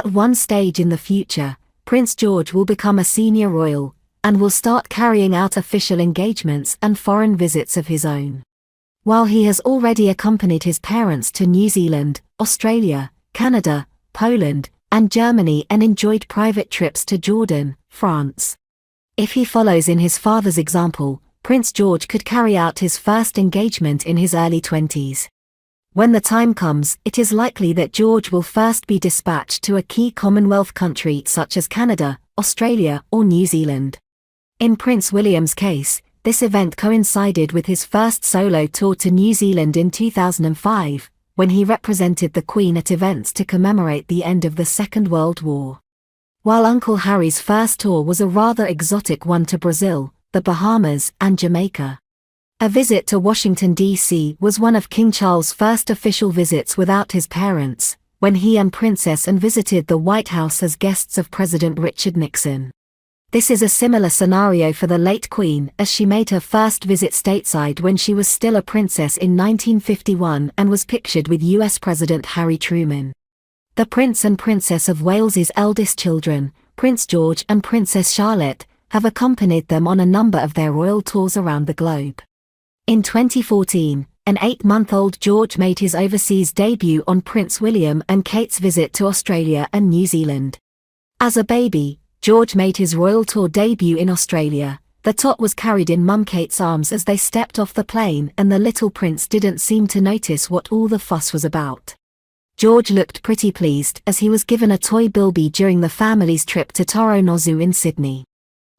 At one stage in the future, Prince George will become a senior royal, and will start carrying out official engagements and foreign visits of his own. While he has already accompanied his parents to New Zealand, Australia, Canada, Poland, and Germany and enjoyed private trips to Jordan, France. If he follows in his father's example, Prince George could carry out his first engagement in his early 20s. When the time comes, it is likely that George will first be dispatched to a key Commonwealth country such as Canada, Australia, or New Zealand. In Prince William's case, this event coincided with his first solo tour to New Zealand in 2005, when he represented the Queen at events to commemorate the end of the Second World War. While Uncle Harry's first tour was a rather exotic one to Brazil, the Bahamas, and Jamaica. A visit to Washington, D.C. was one of King Charles' first official visits without his parents, when he and Princess Anne visited the White House as guests of President Richard Nixon. This is a similar scenario for the late Queen, as she made her first visit stateside when she was still a princess in 1951 and was pictured with US President Harry Truman. The Prince and Princess of Wales's eldest children, Prince George and Princess Charlotte, have accompanied them on a number of their royal tours around the globe. In 2014, an 8-month-old George made his overseas debut on Prince William and Kate's visit to Australia and New Zealand. As a baby, George made his royal tour debut in Australia. The tot was carried in Mum Kate's arms as they stepped off the plane, and the little prince didn't seem to notice what all the fuss was about. George looked pretty pleased as he was given a toy bilby during the family's trip to Toronto Zoo in Sydney.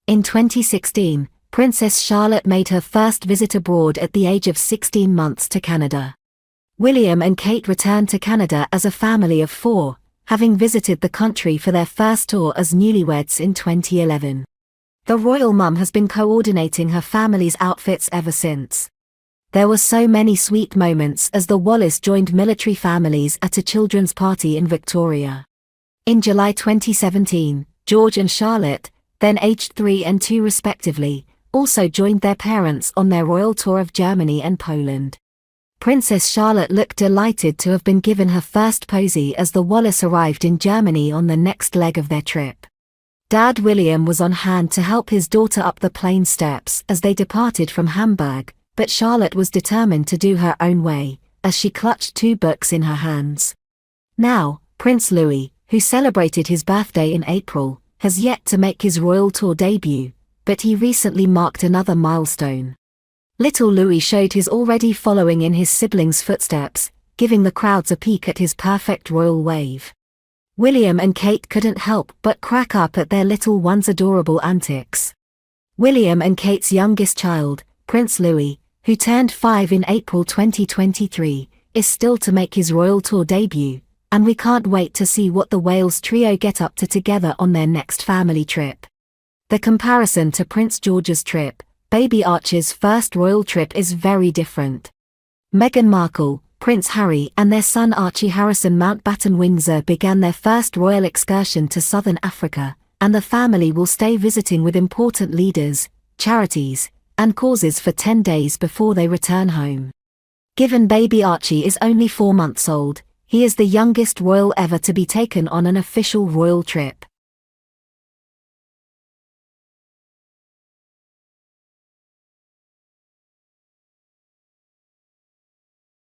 In 2016, Princess Charlotte made her first visit abroad at the age of 16 months to Canada. William and Kate returned to Canada as a family of 4, having visited the country for their first tour as newlyweds in 2011. The royal mum has been coordinating her family's outfits ever since. There were so many sweet moments as the Wallis joined military families at a children's party in Victoria. In July 2017, George and Charlotte, then aged 3 and 2 respectively, also joined their parents on their royal tour of Germany and Poland. Princess Charlotte looked delighted to have been given her first posy as the Wallis arrived in Germany on the next leg of their trip. Dad William was on hand to help his daughter up the plane steps as they departed from Hamburg, but Charlotte was determined to do her own way, as she clutched 2 books in her hands. Now, Prince Louis, who celebrated his birthday in April, has yet to make his royal tour debut, but he recently marked another milestone. Little Louis showed his already following in his siblings' footsteps, giving the crowds a peek at his perfect royal wave. William and Kate couldn't help but crack up at their little one's adorable antics. William and Kate's youngest child, Prince Louis, who turned 5 in April 2023, is still to make his royal tour debut, and we can't wait to see what the Wales trio get up to together on their next family trip. The comparison to Prince George's trip, baby Archie's first royal trip, is very different. Meghan Markle, Prince Harry and their son Archie Harrison Mountbatten-Windsor began their first royal excursion to southern Africa, and the family will stay visiting with important leaders, charities, and causes for 10 days before they return home. Given baby Archie is only 4 months old, he is the youngest royal ever to be taken on an official royal trip.